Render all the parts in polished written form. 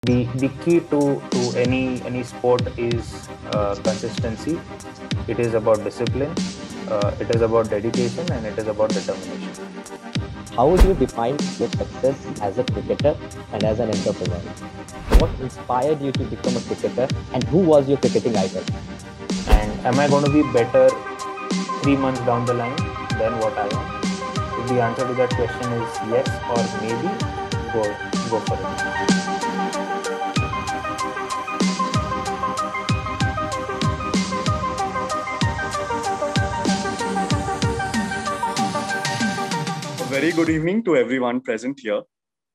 The key to any sport is consistency. It is about discipline. It is about dedication, and it is about determination. How would you define your success as a cricketer and as an entrepreneur? What inspired you to become a cricketer, and who was your cricketing idol? And am I going to be better 3 months down the line than what I am? If the answer to that question is yes or maybe, go for it. Very good evening to everyone present here.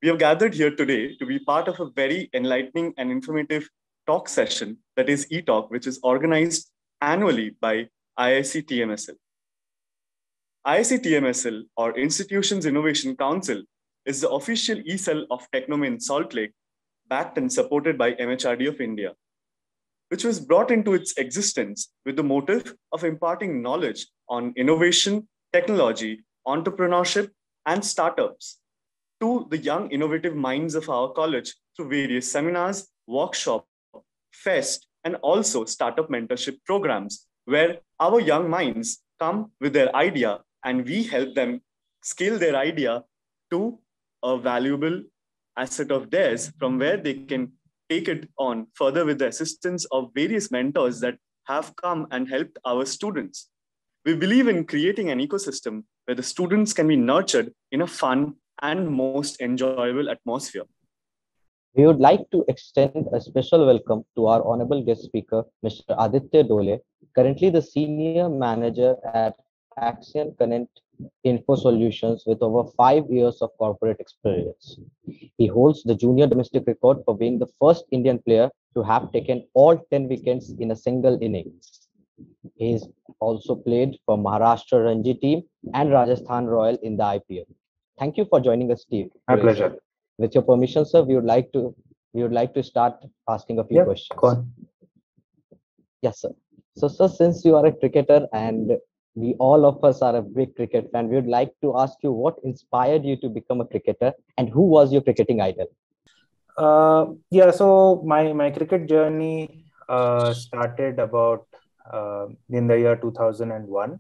We have gathered here today to be part of a very enlightening and informative talk session, that is e-talk, which is organized annually by IIC TMSL. IIC TMSL, or Institutions Innovation Council, is the official e-cell of Technomin Salt Lake, backed and supported by MHRD of India, which was brought into its existence with the motive of imparting knowledge on innovation, technology, entrepreneurship, and startups to the young innovative minds of our college through various seminars, workshops, fest, and also startup mentorship programs, where our young minds come with their idea and we help them scale their idea to a valuable asset of theirs, from where they can take it on further with the assistance of various mentors that have come and helped our students. We believe in creating an ecosystem where the students can be nurtured in a fun and most enjoyable atmosphere. We would like to extend a special welcome to our honorable guest speaker, Mr. Aditya Dole, currently the Senior Manager at Axionconnect Infosolutions with over 5 years of corporate experience. He holds the junior domestic record for being the first Indian player to have taken all 10 wickets in a single innings. He is also played for Maharashtra Ranji team and Rajasthan Royal in the IPL. Thank you for joining us, Steve. My pleasure. With your permission, sir, we would like to start asking a few questions. Go on. Yes, sir. So, sir, since you are a cricketer and we all of us are a big cricket fan, we would like to ask you what inspired you to become a cricketer and who was your cricketing idol? So my cricket journey started about in the year 2001.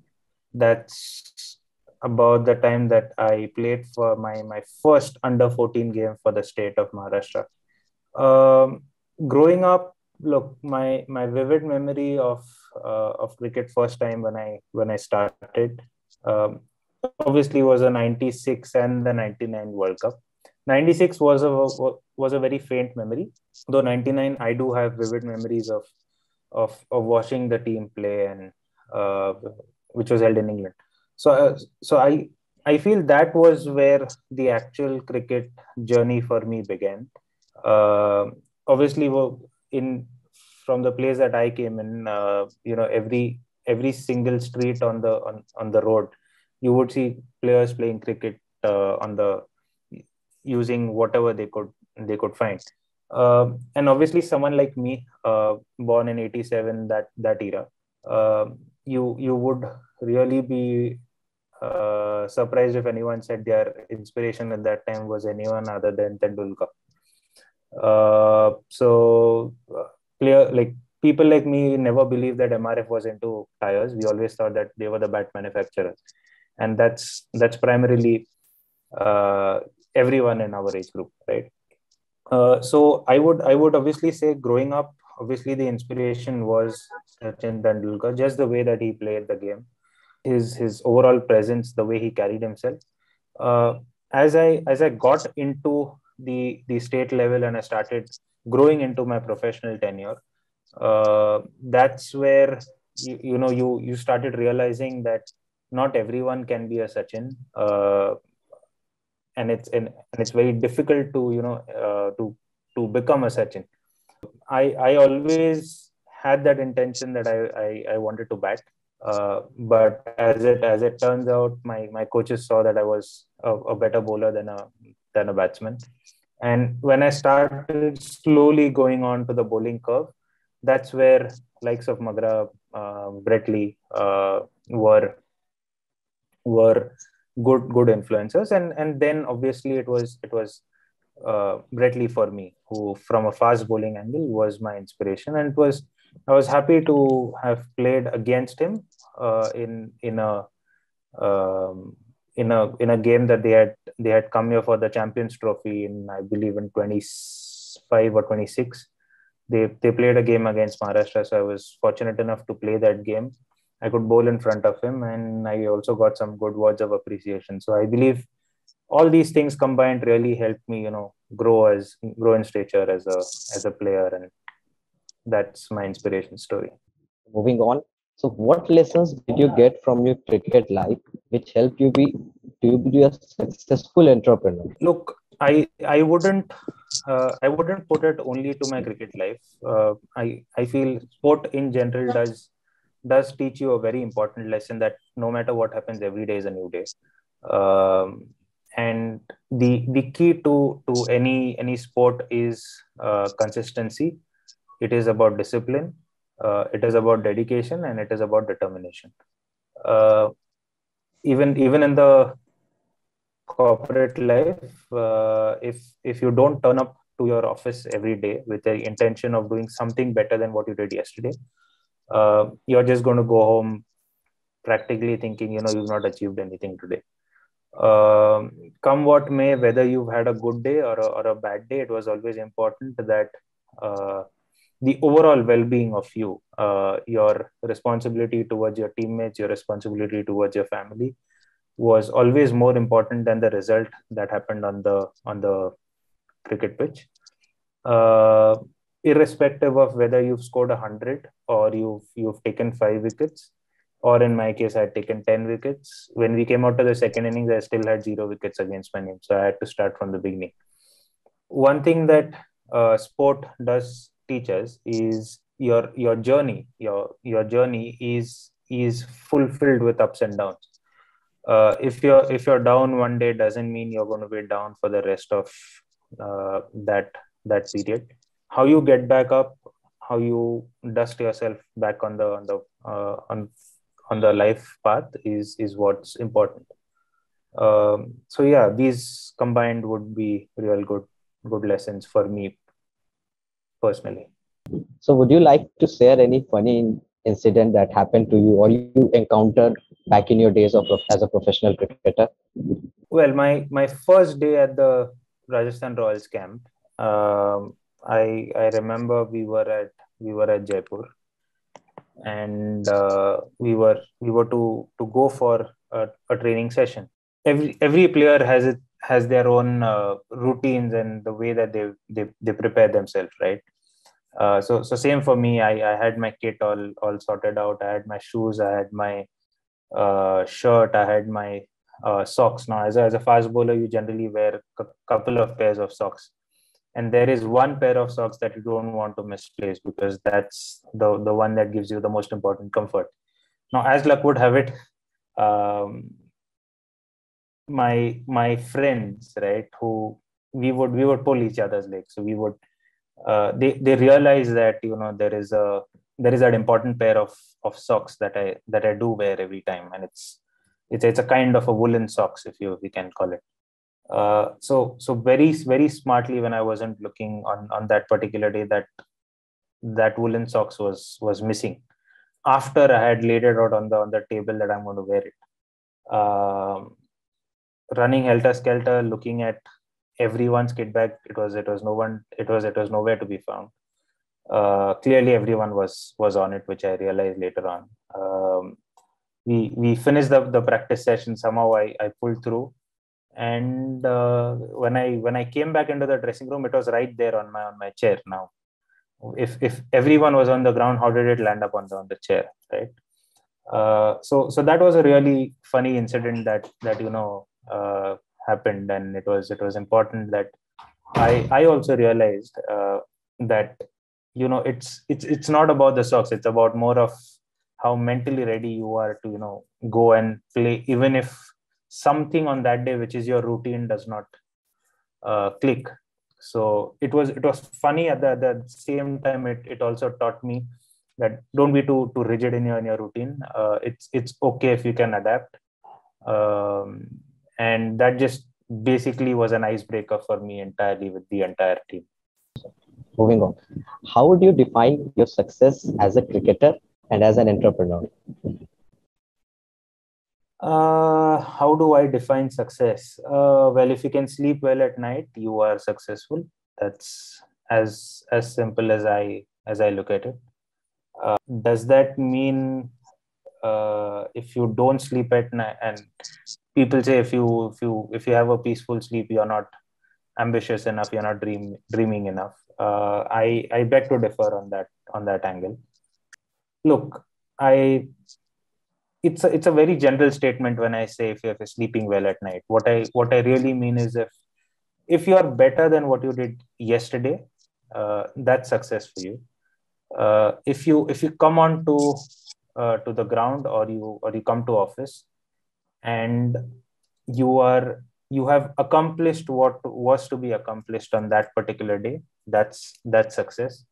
That's about the time that I played for my first under 14 game for the state of Maharashtra. Growing up, look, my vivid memory of cricket first time when I started, obviously was a 96 and the 99 World Cup. 96 was a very faint memory, though 99 I do have vivid memories of watching the team play, and which was held in England. So I feel that was where the actual cricket journey for me began. Obviously, from the place that I came in, every single street on the road, you would see players playing cricket using whatever they could find. And obviously, someone like me, born in 87, that era, you would really be surprised if anyone said their inspiration at that time was anyone other than Tendulkar. People like me never believed that MRF was into tires. We always thought that they were the bat manufacturers, and that's primarily everyone in our age group, right? So I would obviously say, growing up, obviously the inspiration was Sachin Tendulkar, just the way that he played the game, his overall presence, the way he carried himself. As I got into the state level and I started growing into my professional tenure, that's where you started realizing that not everyone can be a Sachin, and it's very difficult to become a Sachin. I always had that intention that I wanted to bat, but as it turns out, my coaches saw that I was a better bowler than a batsman. And when I started slowly going on to the bowling curve, that's where likes of Magra, Brett Lee were good influencers, and then obviously it was greatly for me, who from a fast bowling angle was my inspiration, and I was happy to have played against him in a um, in a game that they had come here for the Champions Trophy in, I believe, in 25 or 26. They played a game against Maharashtra, so I was fortunate enough to play that game. I could bowl in front of him, and I also got some good words of appreciation. So I believe all these things combined really helped me, grow in stature as a player, and that's my inspiration story. Moving on. So, what lessons did you get from your cricket life which helped you be a successful entrepreneur? Look, I wouldn't put it only to my cricket life. I feel sport in general does teach you a very important lesson that no matter what happens, every day is a new day. And the key to any sport is consistency. It is about discipline. It is about dedication, and it is about determination. Uh, even in the corporate life, if you don't turn up to your office every day with the intention of doing something better than what you did yesterday, you're just going to go home practically thinking, you've not achieved anything today. Come what may, whether you've had a good day or a bad day, it was always important that the overall well-being of you, your responsibility towards your teammates, your responsibility towards your family, was always more important than the result that happened on the cricket pitch. Uh, Irrespective of whether you've scored 100 or you've taken 5 wickets, or in my case, I had taken 10 wickets. When we came out to the second innings, I still had 0 wickets against my name, so I had to start from the beginning. One thing that sport does teach us is your journey. Your journey is fulfilled with ups and downs. If you're down one day, doesn't mean you're going to be down for the rest of that period. How you get back up, how you dust yourself back on the life path is what's important. So yeah, these combined would be real good lessons for me personally. So, would you like to share any funny incident that happened to you or you encountered back in your days as a professional cricketer? Well, my first day at the Rajasthan Royals camp, I remember we were at Jaipur, and we were to go for a training session. Every player has their own routines and the way that they prepare themselves, right? So same for me. I had my kit all sorted out. I had my shoes. I had my shirt. I had my socks. Now, as a fast bowler, you generally wear a couple of pairs of socks, and there is one pair of socks that you don't want to misplace, because that's the one that gives you the most important comfort. Now, as luck would have it, um, my friends, right, who we would pull each other's legs, so we would they realize that there is that important pair of socks that I do wear every time, and it's a kind of a woolen socks, if we can call it. So very very smartly, when I wasn't looking on that particular day, that woolen socks was missing. After I had laid it out on the table that I'm going to wear it, running helter skelter, looking at everyone's kit bag, it was nowhere to be found. Clearly, everyone was on it, which I realized later on. We finished the practice session. Somehow I pulled through, and when I came back into the dressing room, it was right there on my chair. Now, if everyone was on the ground, how did it land up on the chair, right? So that was a really funny incident that happened, and it was important that I also realized that it's not about the socks. It's about more of how mentally ready you are to go and play, even if something on that day, which is your routine, does not click. So it was funny. At the same time, it also taught me that don't be too rigid in your routine. It's okay if you can adapt, and that just basically was an icebreaker for me entirely with the entire team. Moving on, how would you define your success as a cricketer and as an entrepreneur? How do I define success? Well, if you can sleep well at night, you are successful. That's as simple as I look at it. Does that mean if you don't sleep at night? And people say if you have a peaceful sleep, you're not ambitious enough, you're not dreaming enough. I beg to differ on that angle. Look, it's a very general statement when I say if you're sleeping well at night. What I really mean is if you are better than what you did yesterday, that's success for you. If you come on to the ground, or you come to office and you have accomplished what was to be accomplished on that particular day, that's success.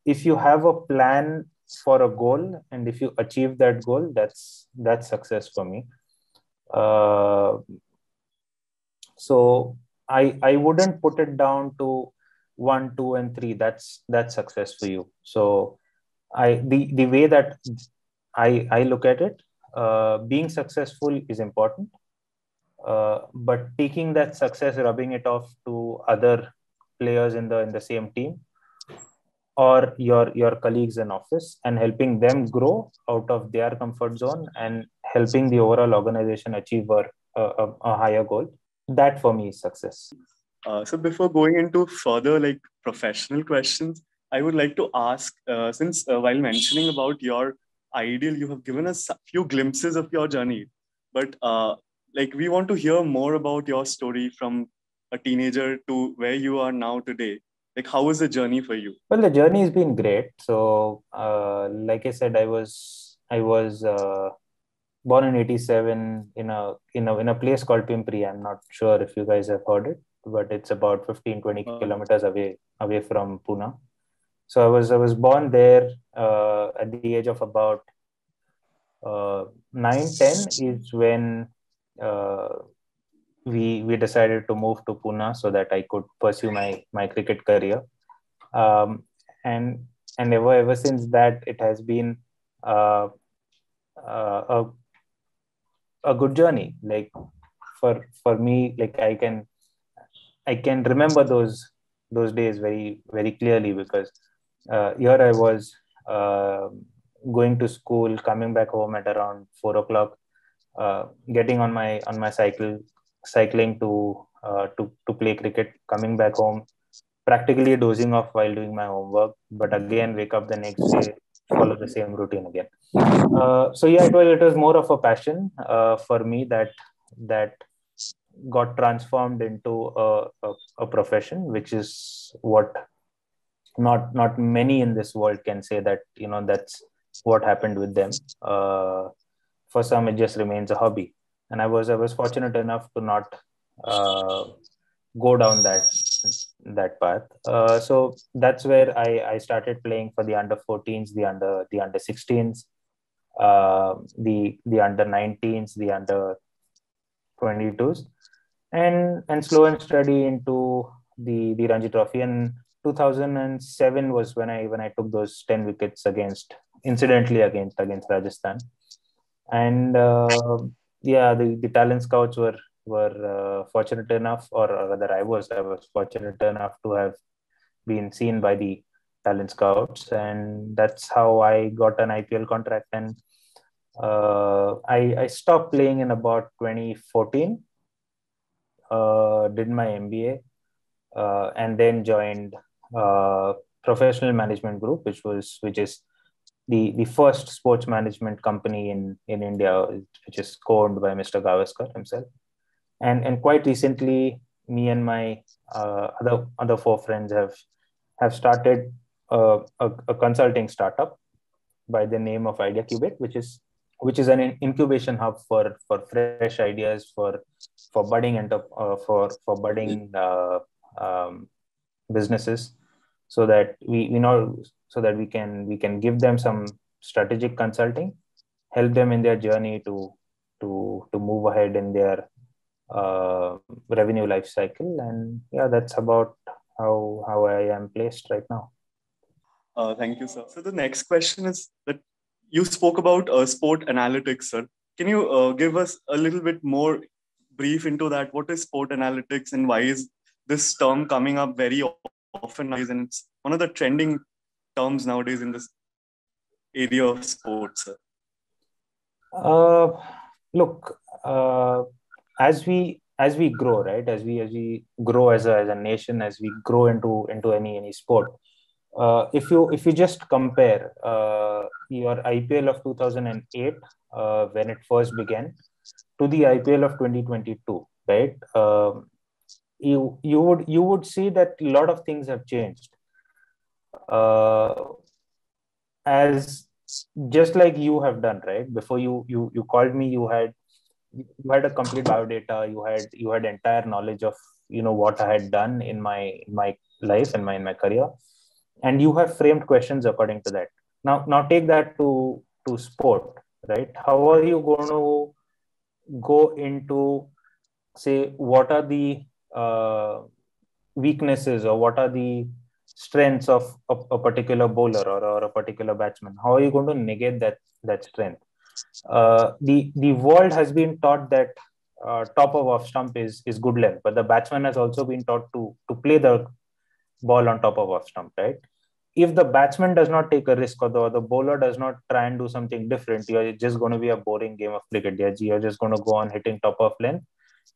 If you have a plan for a goal, and if you achieve that goal, that's success for me. So I wouldn't put it down to 1, 2, and 3. That's success for you. So the way that I look at it, being successful is important, but taking that success, rubbing it off to other players in the same team, or your colleagues in office, and helping them grow out of their comfort zone and helping the overall organization achieve a higher goal, that for me is success. So before going into further like professional questions, I would like to ask, since while mentioning about your ideal, you have given us a few glimpses of your journey, but like we want to hear more about your story from a teenager to where you are now today. Like, how was the journey for you? Well, the journey has been great. So, like I said, I was born in '87 in a place called Pimpri. I'm not sure if you guys have heard it, but it's about 15-20 kilometers away from Pune. So I was born there at the age of about 9-10 is when we decided to move to Pune so that I could pursue my cricket career. And ever since that, it has been a good journey. Like for me, like I can remember those days very, very clearly, because here I was going to school, coming back home at around 4 o'clock, getting on my cycling to play cricket, coming back home, practically dozing off while doing my homework, but again wake up the next day, follow the same routine again. So yeah, it was more of a passion for me that got transformed into a profession, which is what not many in this world can say that that's what happened with them. For some, it just remains a hobby, and I was fortunate enough to not go down that path. So that's where I started playing for the under 14s, the under 16s, the under 19s, the under 22s, and slow and steady into the Ranji Trophy. And 2007 was when I took those 10 wickets incidentally against Rajasthan. And yeah, the talent scouts were fortunate enough, or rather I was fortunate enough to have been seen by the talent scouts, and that's how I got an IPL contract. And I stopped playing in about 2014, did my MBA, and then joined Professional Management Group, which is the first sports management company in India, which is co-owned by Mr. Gavaskar himself. And quite recently, me and my other 4 friends have started a consulting startup by the name of IdeaQBate, which is an incubation hub for fresh ideas, for budding for budding businesses, so that we can give them some strategic consulting, help them in their journey to move ahead in their revenue life cycle. And yeah, that's about how I am placed right now. Thank you, sir. So the next question is that you spoke about sport analytics, sir. Can you give us a little bit more brief into that? What is sport analytics and why is this term coming up very often nowadays? And it's one of the trending terms nowadays in this area of sports, sir. Look, as we grow, right? As we grow as a nation, as we grow into any sport. If you just compare your IPL of 2008 when it first began to the IPL of 2022, right? You would see that a lot of things have changed. As just like you have done, right? Before you called me, you had a complete biodata. You had entire knowledge of what I had done in my life and in my career, and you have framed questions according to that. Now take that to sport, right? How are you going to go into, say, what are the weaknesses or what are the strengths of a particular bowler or a particular batsman? How are you going to negate that strength? The world has been taught that top of off stump is good length, but the batsman has also been taught to play the ball on top of off stump, right? If the batsman does not take a risk or the bowler does not try and do something different, you're just going to be a boring game of cricket. You're just going to go on hitting top of length,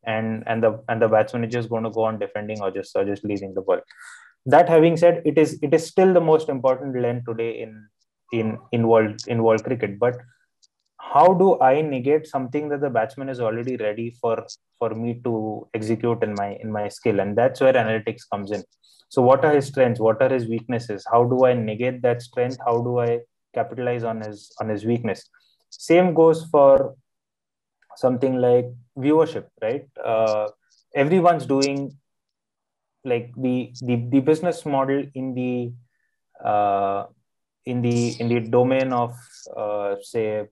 and the batsman is just going to go on defending or just leaving the ball. That having said, it is still the most important length today in world cricket. But how do I negate something that the batsman is already ready for me to execute in my skill? And that's where analytics comes in. So what are his strengths? What are his weaknesses? How do I negate that strength? How do I capitalize on his weakness? Same goes for something like viewership, right? Everyone's doing like the business model in the domain of say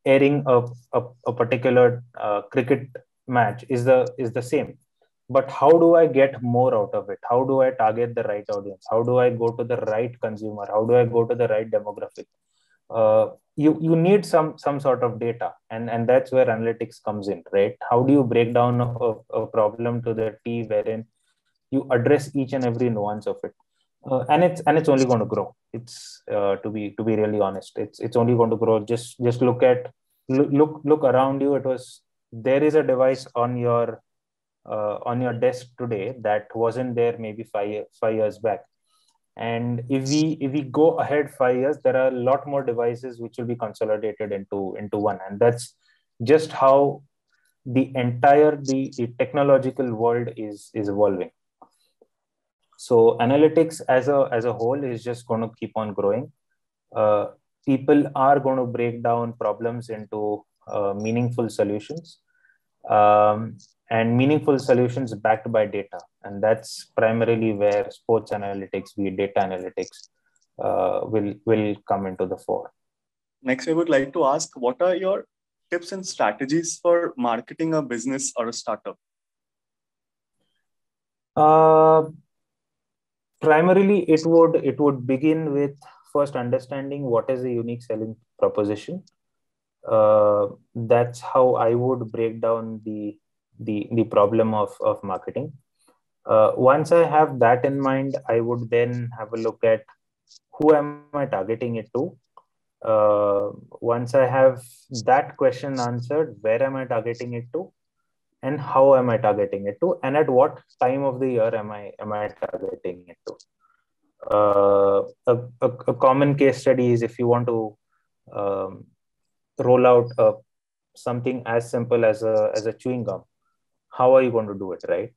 airing a particular cricket match is the same. But how do I get more out of it? How do I target the right audience? How do I go to the right consumer? How do I go to the right demographic? You need some sort of data, and that's where analytics comes in, right? How do you break down a problem to the T wherein you address each and every nuance of it? And it's only going to grow. It's to be really honest, it's only going to grow. Just look around you. There is a device on your desk today that wasn't there maybe 5 years back. And if we go ahead 5 years, there are a lot more devices which will be consolidated into one. And that's just how the entire the technological world is evolving. So analytics as a whole is just going to keep on growing. People are going to break down problems into meaningful solutions, and meaningful solutions backed by data. And that's primarily where sports analytics, be data analytics, will come into the fore. Next, I would like to ask, what are your tips and strategies for marketing a business or a startup? Primarily, it would begin with first understanding what is the unique selling proposition. That's how I would break down the problem of marketing. Once I have that in mind, I would then have a look at who am I targeting it to. Once I have that question answered, where am I targeting it to, and how am I targeting it to, and at what time of the year am I targeting it to. A common case study is if you want to roll out something as simple as a chewing gum. How are you going to do it, right?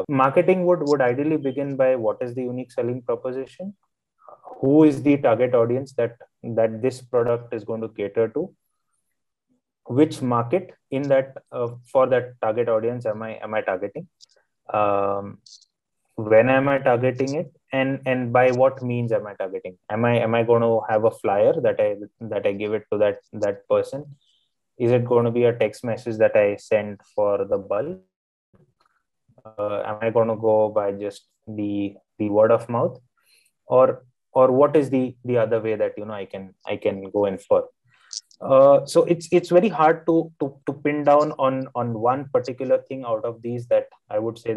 Marketing would ideally begin by what is the unique selling proposition, who is the target audience that this product is going to cater to, which market in that for that target audience am I targeting, when am I targeting it, and by what means am I targeting? Am I going to have a flyer that I give it to that person? Is it going to be a text message that I send for the bulk? Am I going to go by just the word of mouth, or what is the other way that I can go in for? So it's very hard to pin down on one particular thing out of these that I would say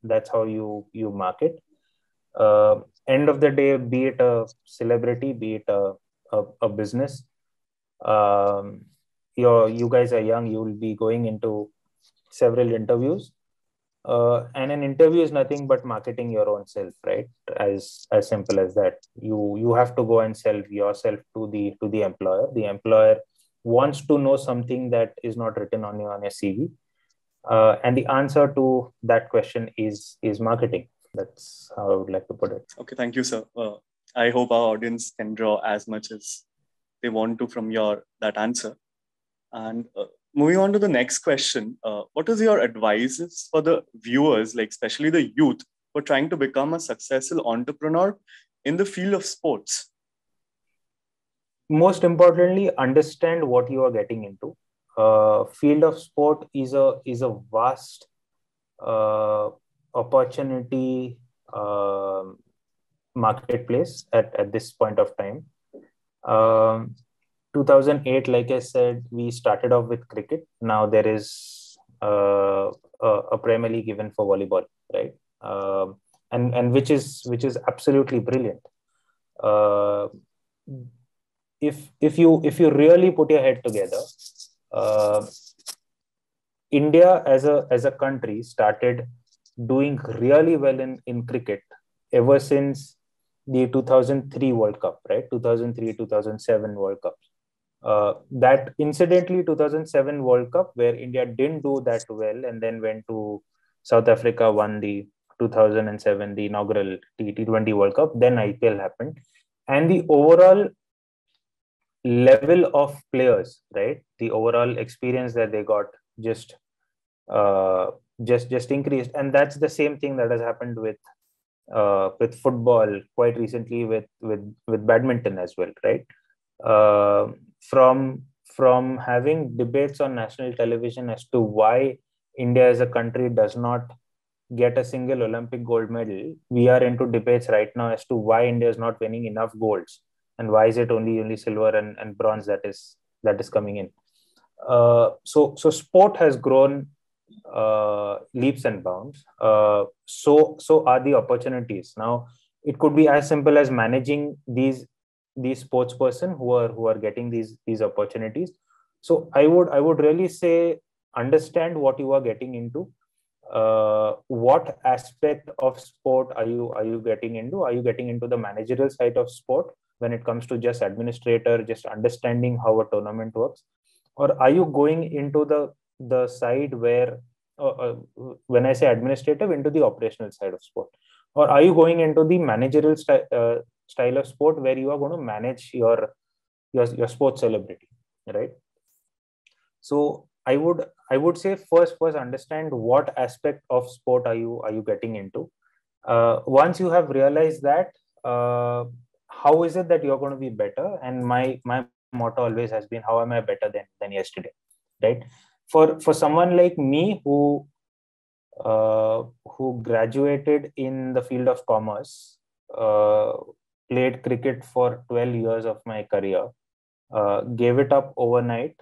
that's how you market. End of the day, be it a celebrity, be it a business, you guys are young, you will be going into several interviews, and an interview is nothing but marketing your own self, right? As simple as that. You have to go and sell yourself to the employer. The employer wants to know something that is not written on your CV, and the answer to that question is marketing. That's how I would like to put it. Okay, thank you, sir. I hope our audience can draw as much as they want to from that answer. And moving on to the next question, what is your advice for the viewers, like especially the youth, who are trying to become a successful entrepreneur in the field of sports? Most importantly, understand what you are getting into. Field of sport is a vast opportunity marketplace at this point of time. 2008, like I said, we started off with cricket. Now there is a Premier League even for volleyball, right? And which is absolutely brilliant. If you really put your head together, India as a country started doing really well in cricket ever since the 2003 World Cup, right? 2003-2007 World Cup. That incidentally 2007 World Cup, where India didn't do that well and then went to South Africa, won the 2007 the inaugural T20 World Cup. Then IPL happened, and the overall level of players, right? The overall experience that they got just increased, and that's the same thing that has happened with football quite recently, with badminton as well, right? From having debates on national television as to why India as a country does not get a single Olympic gold medal, we are into debates right now as to why India is not winning enough golds, and why is it only silver and bronze that is coming in. So sport has grown leaps and bounds. So are the opportunities. Now it could be as simple as managing these sports person who are getting these opportunities. So I would really say, understand what you are getting into. What aspect of sport are you getting into? Are you getting into the managerial side of sport when it comes to just administrator, just understanding how a tournament works? Or are you going into the side where, when I say administrative, into the operational side of sport? Or are you going into the managerial style of sport where you are going to manage your sports celebrity, right? So I would say first understand what aspect of sport are you getting into. Once you have realized that, how is it that you're going to be better? And my motto always has been, how am I better than yesterday, right? For someone like me who graduated in the field of commerce, played cricket for 12 years of my career, gave it up overnight,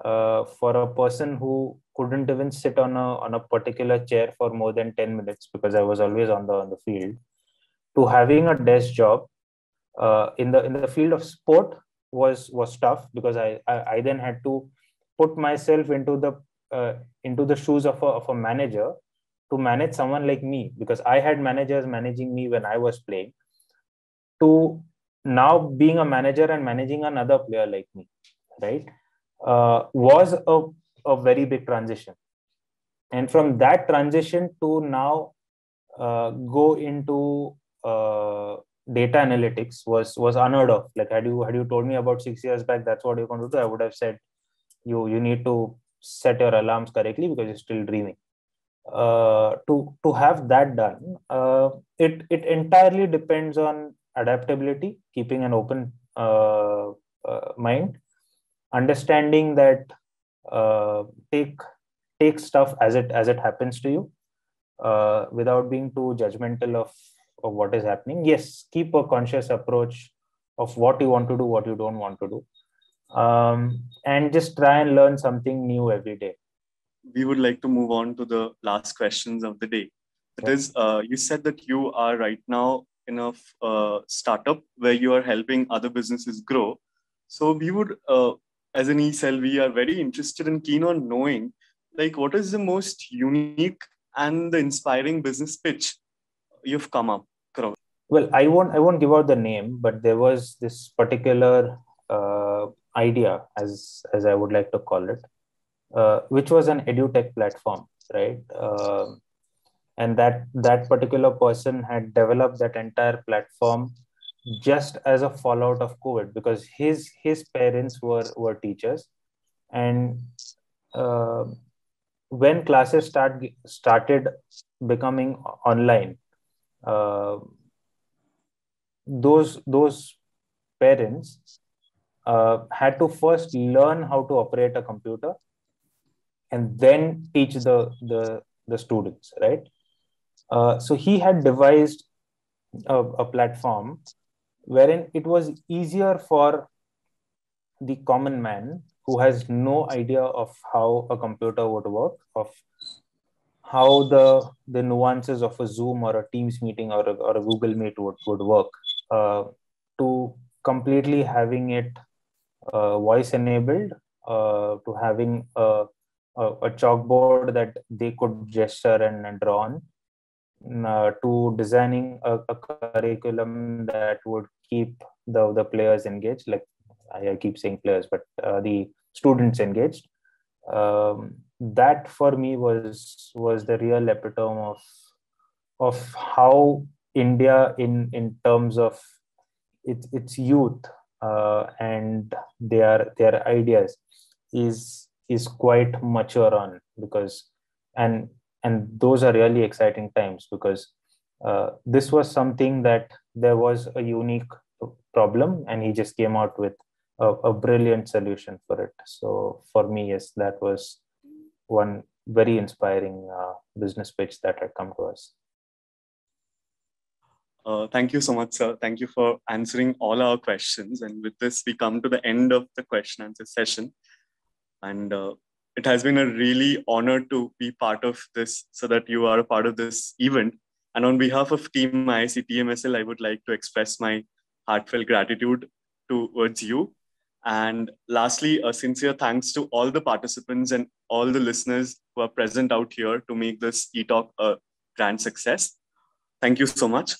for a person who couldn't even sit on a particular chair for more than 10 minutes because I was always on the field, to having a desk job in the field of sport was tough, because I then had to put myself into the shoes of a manager to manage someone like me, because I had managers managing me when I was playing, to now being a manager and managing another player like me, right? Was a very big transition. And from that transition to now go into data analytics was unheard of. Like, had you told me about 6 years back that's what you're going to do, I would have said you need to set your alarms correctly because you're still dreaming. To have that done, it entirely depends on adaptability, keeping an open mind, understanding that take stuff as it happens to you, without being too judgmental of what is happening. Yes, keep a conscious approach of what you want to do, what you don't want to do, and just try and learn something new every day. We would like to move on to the last questions of the day. That is, you said that you are right now in a startup where you are helping other businesses grow. So we would, as an eCell, we are very interested and keen on knowing, like, what is the most unique and the inspiring business pitch you've come up across? Well, I won't give out the name, but there was this particular idea, as I would like to call it, which was an edutech platform, right? And that particular person had developed that entire platform just as a fallout of COVID, because his parents were teachers, and when classes started becoming online, those parents had to first learn how to operate a computer and then teach the students, right? So he had devised a platform wherein it was easier for the common man who has no idea of how a computer would work, of how the nuances of a Zoom or a Teams meeting or a Google Meet would work, to completely having it voice enabled, to having a chalkboard that they could gesture and draw on, to designing a curriculum that would keep the players engaged. Like I keep saying players, but the students engaged. That for me was the real epitome of how India in terms of its youth and their ideas is quite mature on, because and those are really exciting times, because this was something that there was a unique problem and he just came out with a brilliant solution for it. So for me, yes, that was one very inspiring business pitch that had come to us. Thank you so much, sir. Thank you for answering all our questions. And with this, we come to the end of the question answer session. And it has been a really honor to be part of this, so that you are a part of this event. And on behalf of Team IIC TMSL, I would like to express my heartfelt gratitude towards you. And lastly, a sincere thanks to all the participants and all the listeners who are present out here to make this eTalk a grand success. Thank you so much.